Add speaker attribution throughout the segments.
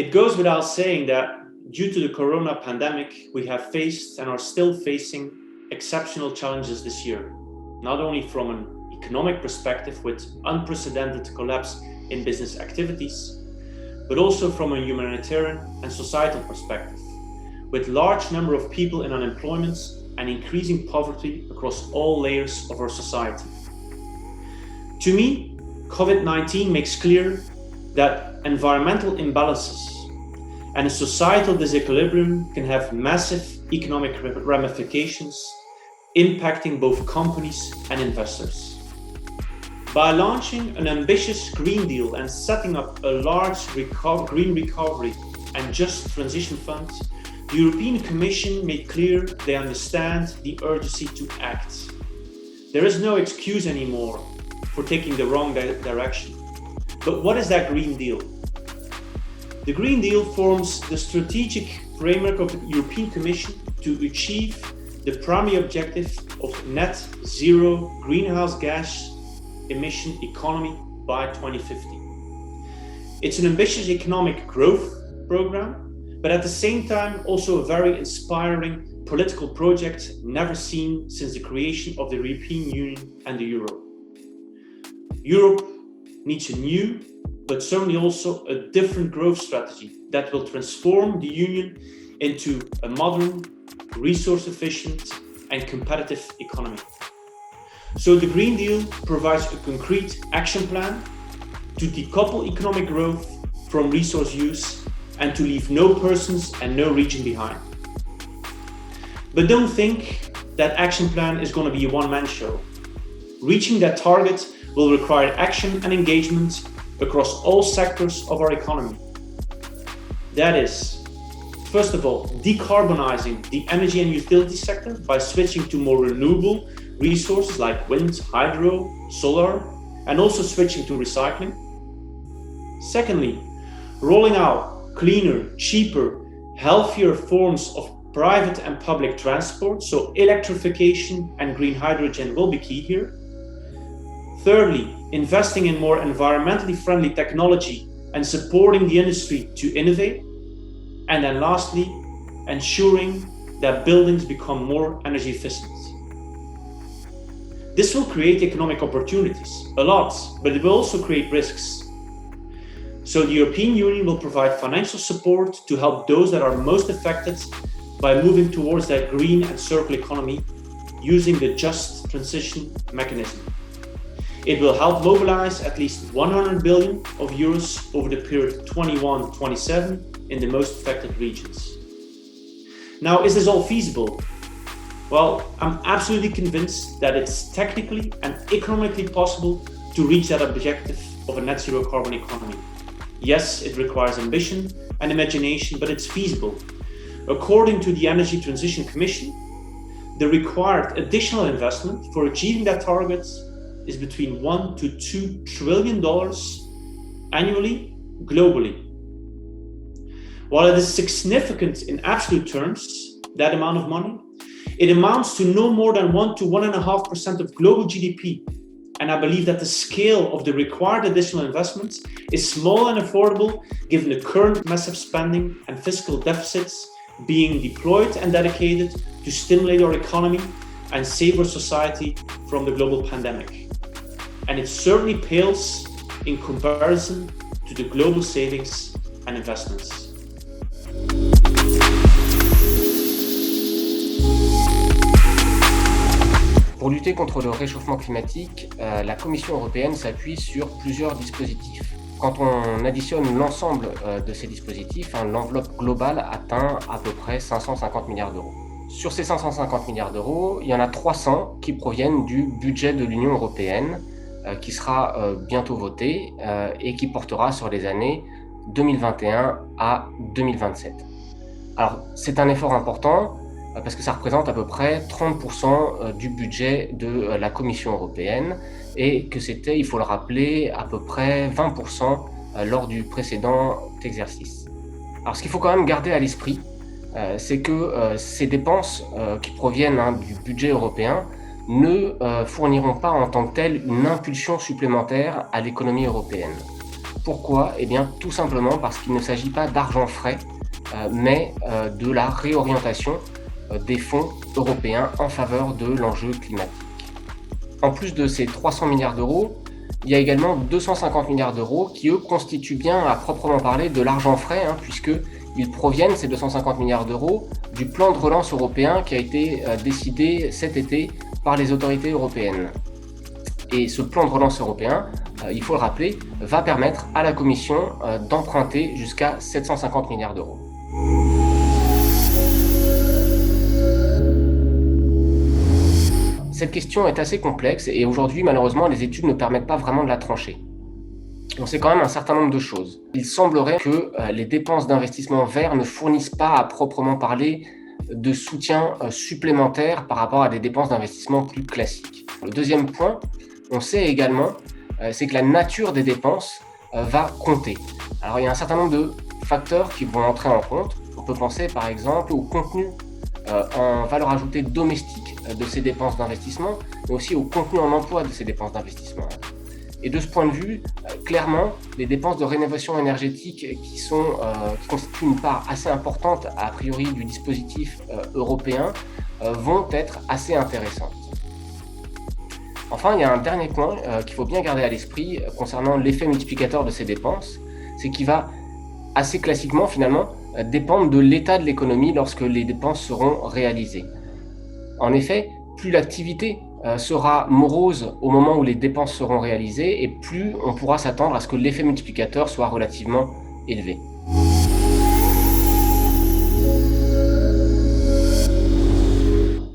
Speaker 1: It goes without saying that due to the corona pandemic, we have faced and are still facing exceptional challenges this year, not only from an economic perspective with unprecedented collapse in business activities, but also from a humanitarian and societal perspective, with large number of people in unemployment and increasing poverty across all layers of our society. To me, COVID-19 makes clear that environmental imbalances and a societal disequilibrium can have massive economic ramifications, impacting both companies and investors. By launching an ambitious Green Deal and setting up a large green recovery and just transition fund, the European Commission made clear they understand the urgency to act. There is no excuse anymore for taking the wrong direction. But what is that Green Deal? The Green Deal forms the strategic framework of the European Commission to achieve the primary objective of net zero greenhouse gas emission economy by 2050. It's an ambitious economic growth program, but at the same time also a very inspiring political project never seen since the creation of the European Union and the euro. Europe needs a new, but certainly also a different growth strategy that will transform the Union into a modern, resource-efficient and competitive economy. So the Green Deal provides a concrete action plan to decouple economic growth from resource use and to leave no persons and no region behind. But don't think that action plan is going to be a one-man show. Reaching that target will require action and engagement across all sectors of our economy. That is, first of all, decarbonizing the energy and utility sector by switching to more renewable resources like wind, hydro, solar, and also switching to recycling. Secondly, rolling out cleaner, cheaper, healthier forms of private and public transport, so electrification and green hydrogen will be key here. Thirdly, investing in more environmentally friendly technology and supporting the industry to innovate. And then lastly, ensuring that buildings become more energy efficient. This will create economic opportunities, a lot, but it will also create risks. So the European Union will provide financial support to help those that are most affected by moving towards that green and circular economy using the Just Transition Mechanism. It will help mobilize at least 100 billion of euros over the period 21-27 in the most affected regions. Now, is this all feasible? Well, I'm absolutely convinced that it's technically and economically possible to reach that objective of a net zero carbon economy. Yes, it requires ambition and imagination, but it's feasible. According to the Energy Transition Commission, the required additional investment for achieving that target is between $1 to $2 trillion annually, globally. While it is significant in absolute terms, that amount of money, it amounts to no more than 1 to 1.5% of global GDP. And I believe that the scale of the required additional investments is small and affordable given the current massive spending and fiscal deficits being deployed and dedicated to stimulate our economy and save our society from the global pandemic. And it certainly pales in comparison to the global savings and investments.
Speaker 2: Pour lutter contre le réchauffement climatique, la Commission européenne s'appuie sur plusieurs dispositifs. Quand on additionne l'ensemble de ces dispositifs, l'enveloppe globale atteint à peu près 550 milliards d'euros. Sur ces 550 milliards d'euros, il y en a 300 qui proviennent du budget de l'Union européenne, qui sera bientôt voté et qui portera sur les années 2021 à 2027. Alors, c'est un effort important parce que ça représente à peu près 30% du budget de la Commission européenne et que c'était, il faut le rappeler, à peu près 20% lors du précédent exercice. Alors, ce qu'il faut quand même garder à l'esprit, c'est que ces dépenses qui proviennent du budget européen ne fourniront pas en tant que telles une impulsion supplémentaire à l'économie européenne. Pourquoi ? Eh bien, tout simplement parce qu'il ne s'agit pas d'argent frais, mais de la réorientation des fonds européens en faveur de l'enjeu climatique. En plus de ces 300 milliards d'euros, il y a également 250 milliards d'euros qui, eux, constituent bien à proprement parler de l'argent frais, puisqu'ils proviennent, ces 250 milliards d'euros, du plan de relance européen qui a été décidé cet été par les autorités européennes. Et ce plan de relance européen, il faut le rappeler, va permettre à la Commission d'emprunter jusqu'à 750 milliards d'euros. Cette question est assez complexe et aujourd'hui, malheureusement, les études ne permettent pas vraiment de la trancher. On sait quand même un certain nombre de choses. Il semblerait que les dépenses d'investissement vert ne fournissent pas à proprement parler de soutien supplémentaire par rapport à des dépenses d'investissement plus classiques. Le deuxième point, on sait également, c'est que la nature des dépenses va compter. Alors il y a un certain nombre de facteurs qui vont entrer en compte. On peut penser par exemple au contenu en valeur ajoutée domestique de ces dépenses d'investissement, mais aussi au contenu en emploi de ces dépenses d'investissement. Et de ce point de vue, clairement, les dépenses de rénovation énergétique qui constituent une part assez importante a priori du dispositif européen vont être assez intéressantes. Enfin, il y a un dernier point qu'il faut bien garder à l'esprit concernant l'effet multiplicateur de ces dépenses, c'est qu'il va assez classiquement finalement dépendre de l'état de l'économie lorsque les dépenses seront réalisées. En effet, plus l'activité sera morose au moment où les dépenses seront réalisées et plus on pourra s'attendre à ce que l'effet multiplicateur soit relativement élevé.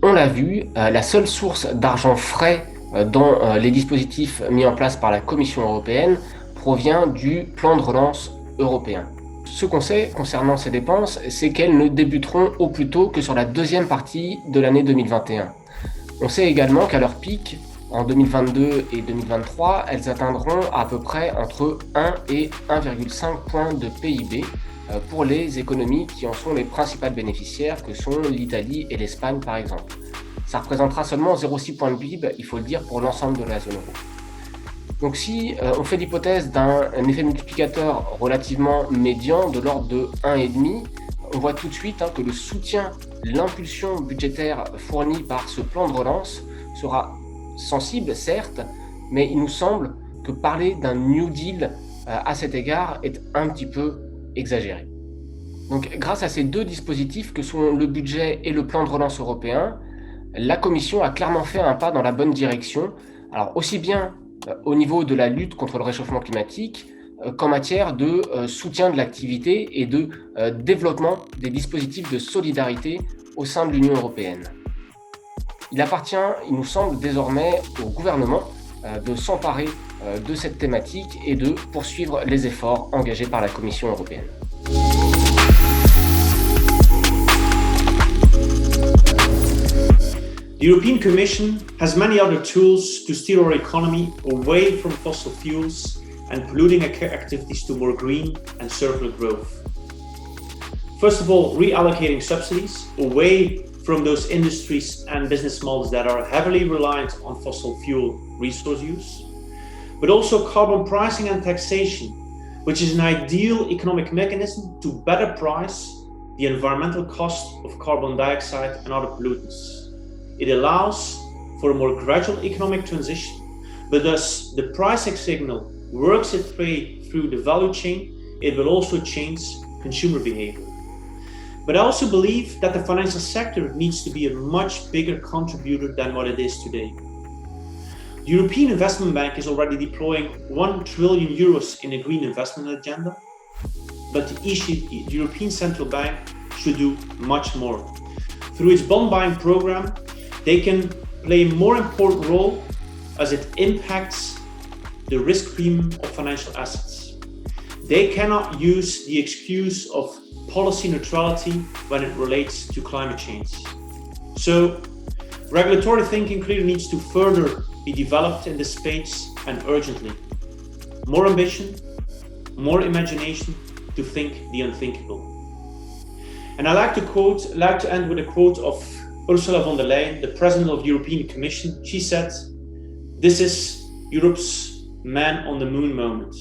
Speaker 2: On l'a vu, la seule source d'argent frais dans les dispositifs mis en place par la Commission européenne provient du plan de relance européen. Ce qu'on sait concernant ces dépenses, c'est qu'elles ne débuteront au plus tôt que sur la deuxième partie de l'année 2021. On sait également qu'à leur pic, en 2022 et 2023, elles atteindront à peu près entre 1 et 1,5 points de PIB pour les économies qui en sont les principales bénéficiaires, que sont l'Italie et l'Espagne par exemple. Ça représentera seulement 0,6 points de PIB, il faut le dire, pour l'ensemble de la zone euro. Donc si on fait l'hypothèse d'un effet multiplicateur relativement médian de l'ordre de 1,5, on voit tout de suite que le soutien, l'impulsion budgétaire fournie par ce plan de relance sera sensible, certes, mais il nous semble que parler d'un New Deal à cet égard est un petit peu exagéré. Donc grâce à ces deux dispositifs que sont le budget et le plan de relance européen, la Commission a clairement fait un pas dans la bonne direction, alors aussi bien au niveau de la lutte contre le réchauffement climatique qu'en matière de soutien de l'activité et de développement des dispositifs de solidarité au sein de l'Union européenne. Il appartient, il nous semble, désormais au gouvernement de s'emparer de cette thématique et de poursuivre les efforts engagés par la Commission européenne.
Speaker 1: The European Commission has many other tools to steer our economy away from fossil fuels and polluting activities to more green and circular growth. First of all, reallocating subsidies away from those industries and business models that are heavily reliant on fossil fuel resource use, but also carbon pricing and taxation, which is an ideal economic mechanism to better price the environmental cost of carbon dioxide and other pollutants. It allows for a more gradual economic transition, but thus the pricing signal works its way through the value chain, it will also change consumer behavior. But I also believe that the financial sector needs to be a much bigger contributor than what it is today. The European Investment Bank is already deploying 1 trillion euros in a green investment agenda, but the European Central Bank should do much more. Through its bond buying program, they can play a more important role as it impacts the risk premium of financial assets. They cannot use the excuse of policy neutrality when it relates to climate change. So, regulatory thinking clearly needs to further be developed in this space and urgently. More ambition, more imagination to think the unthinkable. And I like to end with a quote of Ursula von der Leyen, the President of the European Commission. She said, "This is Europe's man on the moon moment.